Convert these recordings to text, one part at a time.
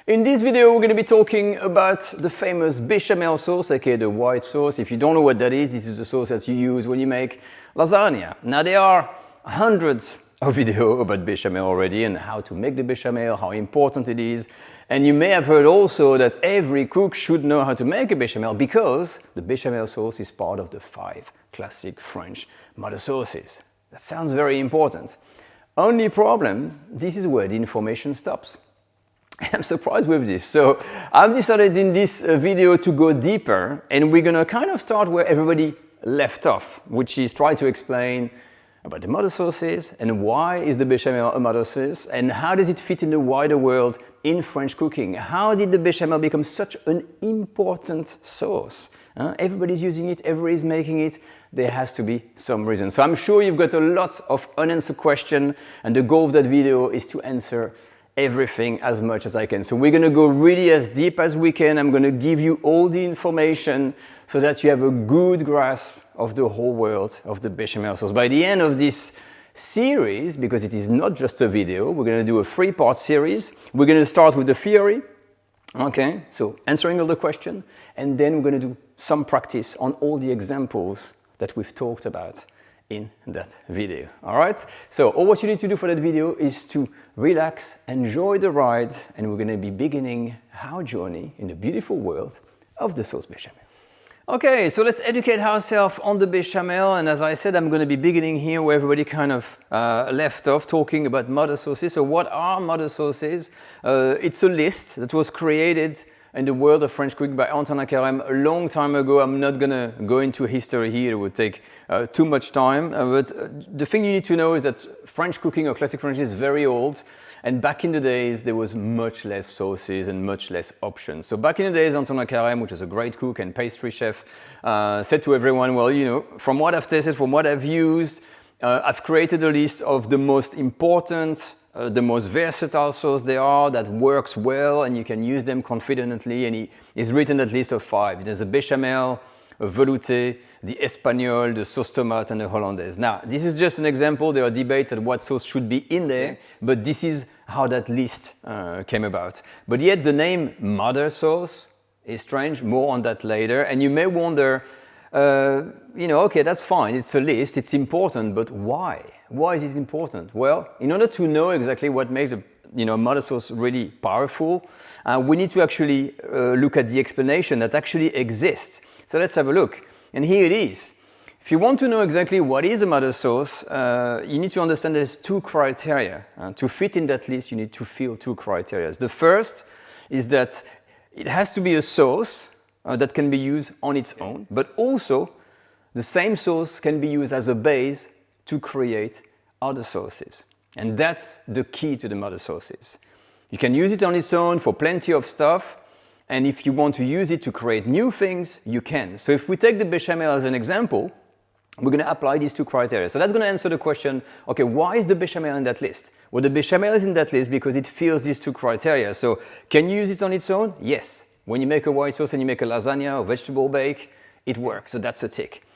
In this video, we're going to be talking about the famous Béchamel sauce, aka the white sauce. If you don't know what that is, this is the sauce that you use when you make lasagna. Now, there are hundreds of videos about Béchamel already and how to make the Béchamel, how important it is. And you may have heard also that every cook should know how to make a Béchamel because the Béchamel sauce is part of the 5 classic French mother sauces. That sounds very important. Only problem, this is where the information stops. I'm surprised with this. So I've decided in this video to go deeper, and we're going to kind of start where everybody left off, which is try to explain about the mother sauces and why is the Béchamel a mother sauce and how does it fit in the wider world in French cooking. How did the Béchamel become such an important sauce? Everybody's using it, everybody's making it. There has to be some reason. So I'm sure you've got a lot of unanswered questions, and the goal of that video is to answer everything as much as I can. So we're going to go really as deep as we can. I'm going to give you all the information so that you have a good grasp of the whole world of the Béchamel sauce. By the end of this series, because it is not just a video, we're going to do a 3-part series. We're going to start with the theory, okay, so answering all the questions, and then we're going to do some practice on all the examples that we've talked about in that video. All right, so all what you need to do for that video is to relax, enjoy the ride, and we're going to be beginning our journey in the beautiful world of the sauce Béchamel. Okay, so let's educate ourselves on the Béchamel, and as I said, I'm going to be beginning here where everybody kind of left off, talking about mother sauces. So what are mother sauces? It's a list that was created in the world of French cooking by Antonin Carême a long time ago. I'm not going to go into history here, it would take too much time, but the thing you need to know is that French cooking or classic French is very old, and back in the days there was much less sauces and much less options. So back in the days, Antonin Carême, which is a great cook and pastry chef, said to everyone, well, you know, from what I've tasted, from what I've used, I've created a list of the most important, the most versatile sauce there are that works well and you can use them confidently, and he's written that list of 5. There's a Béchamel, a velouté, the Espagnol, the sauce tomate, and the Hollandaise. Now, this is just an example. There are debates on what sauce should be in there, but this is how that list came about. But yet the name mother sauce is strange. More on that later. And you may wonder, you know, okay, that's fine. It's a list. It's important, but why? Why is it important? Well, in order to know exactly what makes the mother sauce really powerful, we need to actually look at the explanation that actually exists. So let's have a look. And here it is. If you want to know exactly what is a mother sauce, you need to understand there's 2 criteria. To fit in that list, you need to fill 2 criteria. The first is that it has to be a sauce that can be used on its own, but also the same sauce can be used as a base to create other sauces. And that's the key to the mother sauces. You can use it on its own for plenty of stuff, and if you want to use it to create new things, you can. So if we take the Béchamel as an example, we're going to apply these 2 criteria. So that's going to answer the question, okay, why is the Béchamel in that list? Well, the Béchamel is in that list because it fills these 2 criteria. So can you use it on its own? Yes. When you make a white sauce and you make a lasagna or vegetable bake, it works. So that's a tick.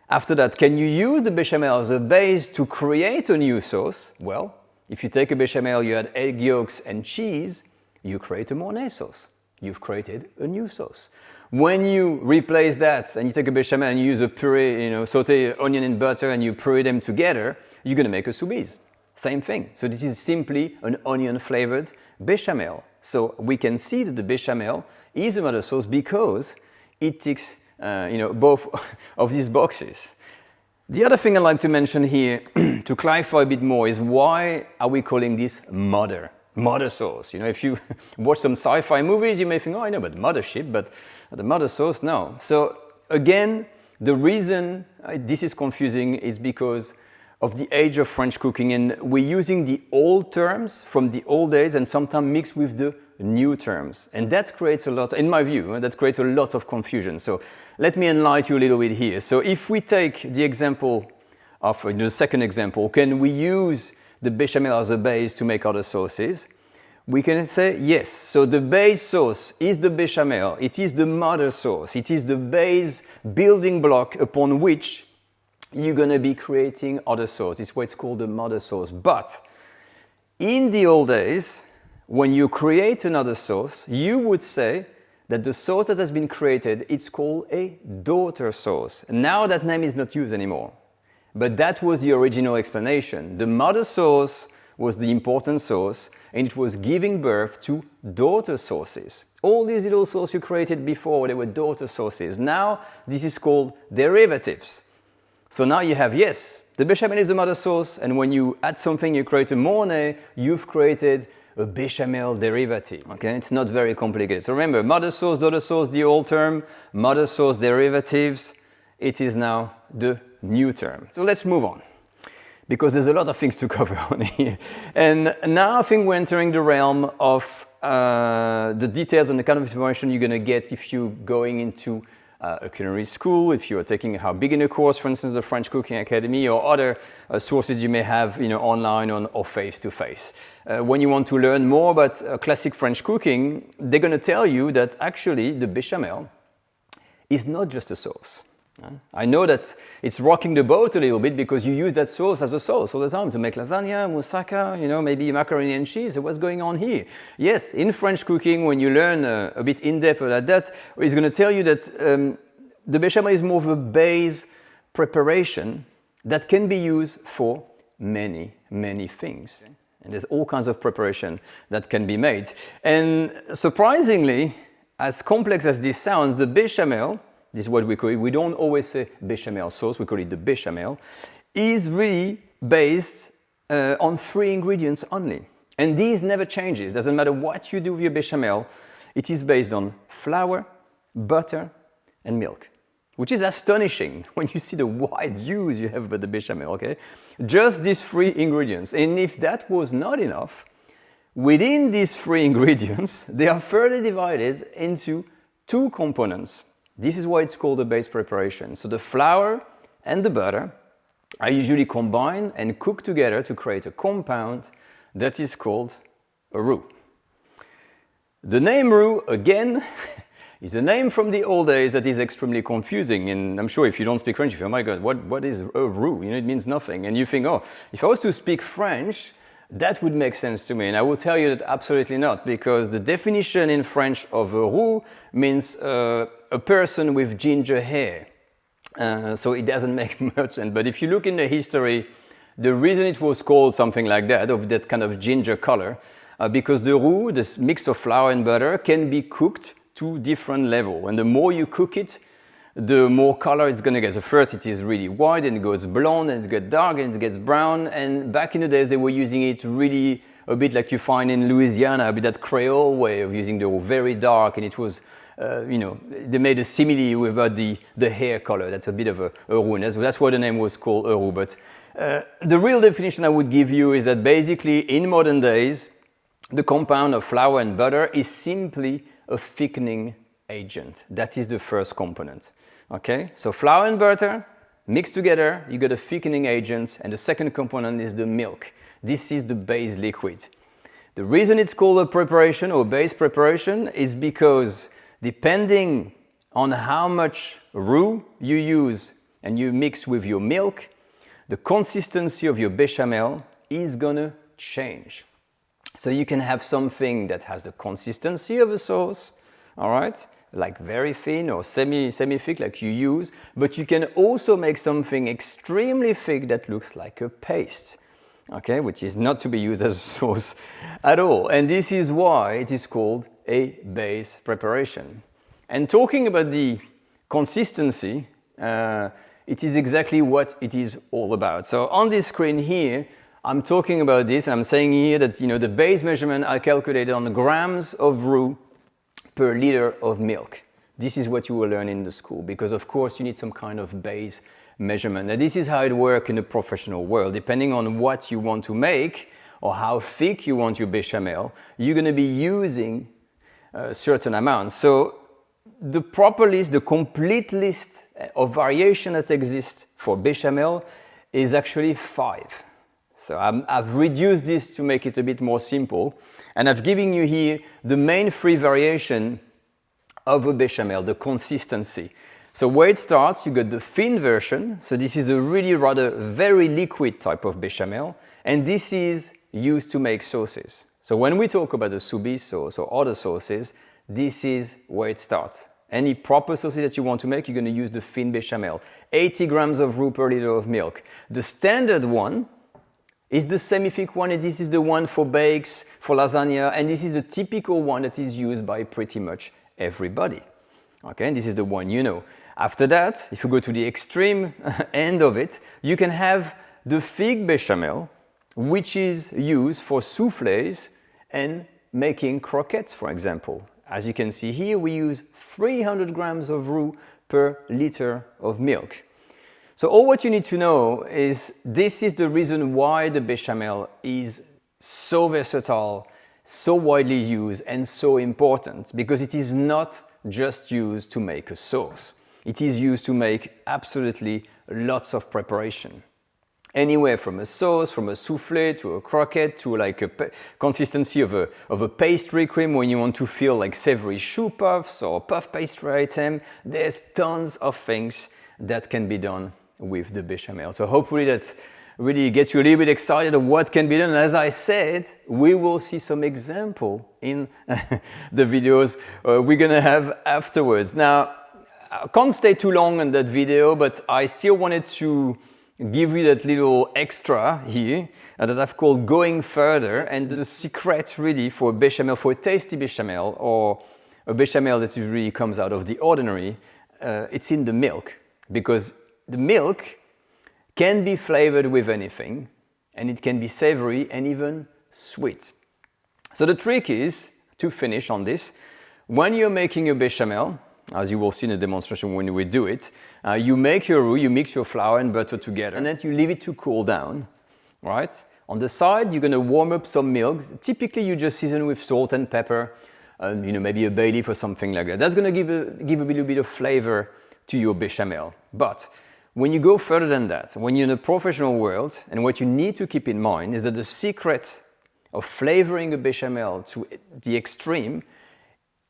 After that, can you use the Béchamel as a base to create a new sauce? Well, if you take a Béchamel, you add egg yolks and cheese, you create a Mornay sauce. You've created a new sauce. When you replace that and you take a Béchamel and you use a puree, saute onion and butter and you puree them together, you're going to make a soubise. Same thing. So this is simply an onion flavored Béchamel. So we can see that the Béchamel is a mother sauce because it ticks both of these boxes. The other thing I'd like to mention here to clarify a bit more is why are we calling this mother sauce? If you watch some sci-fi movies, you may think, oh, I know about mothership, but the mother sauce, no. So again, the reason this is confusing is because of the age of French cooking, and we're using the old terms from the old days and sometimes mixed with the new terms. And that creates a lot, in my view, that creates a lot of confusion. So let me enlighten you a little bit here. So if we take the example of the second example, can we use the Béchamel as a base to make other sauces? We can say yes. So the base sauce is the Béchamel. It is the mother sauce. It is the base building block upon which you're going to be creating other sauce. It's why it's called the mother sauce. But in the old days, when you create another sauce, you would say that the sauce that has been created, it's called a daughter sauce. Now that name is not used anymore. But that was the original explanation. The mother sauce was the important sauce, and it was giving birth to daughter sauces. All these little sauces you created before, they were daughter sauces. Now, this is called derivatives. So now you have, yes, the Béchamel is the mother sauce, and when you add something, you create a Mornay, you've created a Béchamel derivative. Okay, it's not very complicated. So remember, mother sauce, daughter sauce, the old term, mother sauce derivatives, it is now the new term. So let's move on, because there's a lot of things to cover on here. And now I think we're entering the realm of the details and the kind of information you're going to get if you're going into a culinary school, if you're taking a beginner course, for instance, the French Cooking Academy, or other sources you may have, online or face-to-face. When you want to learn more about classic French cooking, they're going to tell you that actually the Béchamel is not just a sauce. I know that it's rocking the boat a little bit because you use that sauce as a sauce all the time to make lasagna, moussaka, maybe macaroni and cheese. So what's going on here? Yes, in French cooking, when you learn a bit in depth about that, it's going to tell you that the Béchamel is more of a base preparation that can be used for many, many things. And there's all kinds of preparation that can be made. And surprisingly, as complex as this sounds, the Béchamel, this is what we call it, we don't always say Béchamel sauce, we call it the Béchamel, is really based on 3 ingredients only. And these never changes. Doesn't matter what you do with your Béchamel, it is based on flour, butter, and milk, which is astonishing when you see the wide use you have about the Béchamel, okay? Just these 3 ingredients. And if that was not enough, within these 3 ingredients, they are further divided into 2 components. This is why it's called a base preparation. So the flour and the butter are usually combined and cooked together to create a compound that is called a roux. The name roux, again, is a name from the old days that is extremely confusing. And I'm sure if you don't speak French, you think, oh my God, what is a roux? It means nothing. And you think, oh, if I was to speak French, that would make sense to me. And I will tell you that absolutely not, because the definition in French of a roux means a person with ginger hair. So it doesn't make much sense. But if you look in the history, the reason it was called something like that, of that kind of ginger color, because the roux, this mix of flour and butter, can be cooked to different level. And the more you cook it, the more color it's going to get. So first it is really white, and it goes blonde, and it gets dark, and it gets brown. And back in the days, they were using it really a bit like you find in Louisiana, a bit that Creole way of using the roux, very dark, and it was they made a simile about the hair color. That's a bit of a roux. That's why the name was called a roux. But the real definition I would give you is that basically in modern days, the compound of flour and butter is simply a thickening agent. That is the first component. Okay, so flour and butter mixed together, you get a thickening agent, and the second component is the milk. This is the base liquid. The reason it's called a preparation or base preparation is because depending on how much roux you use and you mix with your milk, the consistency of your Béchamel is gonna change. So you can have something that has the consistency of a sauce, all right, like very thin or semi-thick like you use, but you can also make something extremely thick that looks like a paste, okay, which is not to be used as a sauce at all. And this is why it is called a base preparation. And talking about the consistency, it is exactly what it is all about. So on this screen here, I'm talking about this, and I'm saying here that the base measurement I calculated on grams of roux per liter of milk. This is what you will learn in the school, because of course you need some kind of base measurement. Now this is how it works in the professional world. Depending on what you want to make or how thick you want your Béchamel, you're going to be using a certain amount. So the proper list, the complete list of variation that exists for Béchamel is actually 5. So I've reduced this to make it a bit more simple, and I've given you here the main 3 variations of a Béchamel, the consistency. So where it starts, you got the thin version. So this is a really rather very liquid type of Béchamel, and this is used to make sauces. So when we talk about the sous vide sauce or other sauces, this is where it starts. Any proper sausage that you want to make, you're going to use the thin bechamel. 80 grams of roux per liter of milk. The standard one is the semi-thick one, and this is the one for bakes, for lasagna, and this is the typical one that is used by pretty much everybody. Okay, and this is the one you know. After that, if you go to the extreme end of it, you can have the thick bechamel, which is used for soufflés and making croquettes, for example. As you can see here, we use 300 grams of roux per liter of milk. So all what you need to know is this is the reason why the bechamel is so versatile, so widely used and so important, because it is not just used to make a sauce. It is used to make absolutely lots of preparation. Anywhere from a sauce, from a soufflé to a croquette to like a consistency of a pastry cream when you want to feel like savory choux puffs or puff pastry item. There's tons of things that can be done with the bechamel. So hopefully that really gets you a little bit excited of what can be done. And as I said, we will see some example in the videos we're gonna have afterwards. Now, I can't stay too long on that video, but I still wanted to give you that little extra here that I've called going further, and the secret really for a bechamel, for a tasty bechamel or a bechamel that really comes out of the ordinary, it's in the milk, because the milk can be flavored with anything and it can be savory and even sweet. So the trick is to finish on this. When you're making a bechamel, as you will see in the demonstration when we do it, you make your roux, you mix your flour and butter together, and then you leave it to cool down, right? On the side, you're gonna warm up some milk. Typically, you just season with salt and pepper, maybe a bay leaf or something like that. That's gonna give a little bit of flavor to your bechamel. But when you go further than that, when you're in the professional world, and what you need to keep in mind is that the secret of flavoring a bechamel to the extreme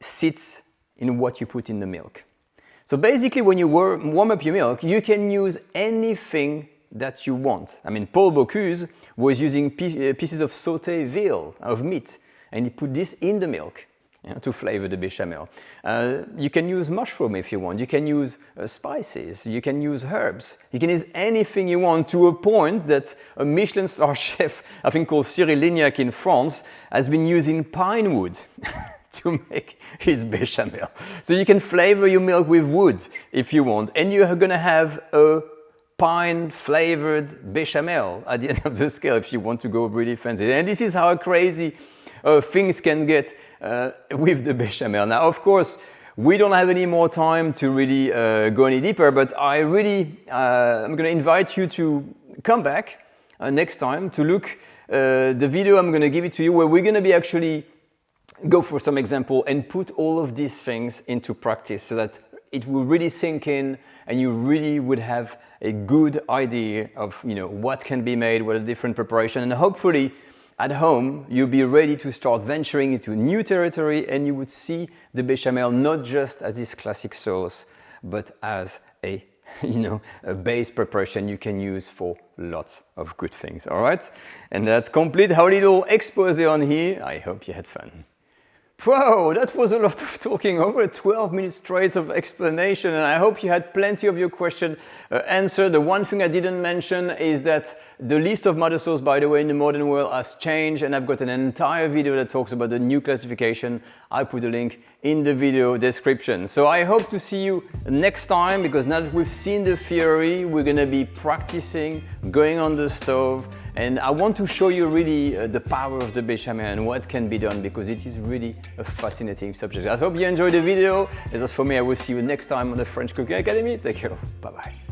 sits in what you put in the milk. So basically, when you warm up your milk, you can use anything that you want. I mean, Paul Bocuse was using pieces of sauté veal, of meat, and he put this in the milk to flavor the bechamel. You can use mushroom if you want. You can use spices. You can use herbs. You can use anything you want, to a point that a Michelin star chef, I think called Cyril Lignac in France, has been using pine wood to make his bechamel. So you can flavor your milk with wood if you want, and you're gonna have a pine flavored bechamel at the end of the scale if you want to go really fancy. And this is how crazy things can get with the bechamel. Now, of course, we don't have any more time to really go any deeper, but I'm gonna invite you to come back next time to look the video I'm gonna give it to you, where we're gonna be actually go for some example and put all of these things into practice so that it will really sink in and you really would have a good idea of what can be made, what are different preparation, and hopefully at home you'll be ready to start venturing into new territory, and you would see the bechamel not just as this classic sauce, but as a base preparation you can use for lots of good things. All right, and that's complete our little expose on here. I hope you had fun. Wow, that was a lot of talking, over 12 minutes straight of explanation, and I hope you had plenty of your question answered. The one thing I didn't mention is that the list of mother sauce, by the way, in the modern world has changed, and I've got an entire video that talks about the new classification. I put a link in the video description. So I hope to see you next time, because now that we've seen the theory, we're gonna be practicing, going on the stove, and I want to show you really the power of the bechamel and what can be done, because it is really a fascinating subject. I hope you enjoyed the video. As for me, I will see you next time on the French Cooking Academy. Take care. Bye-bye.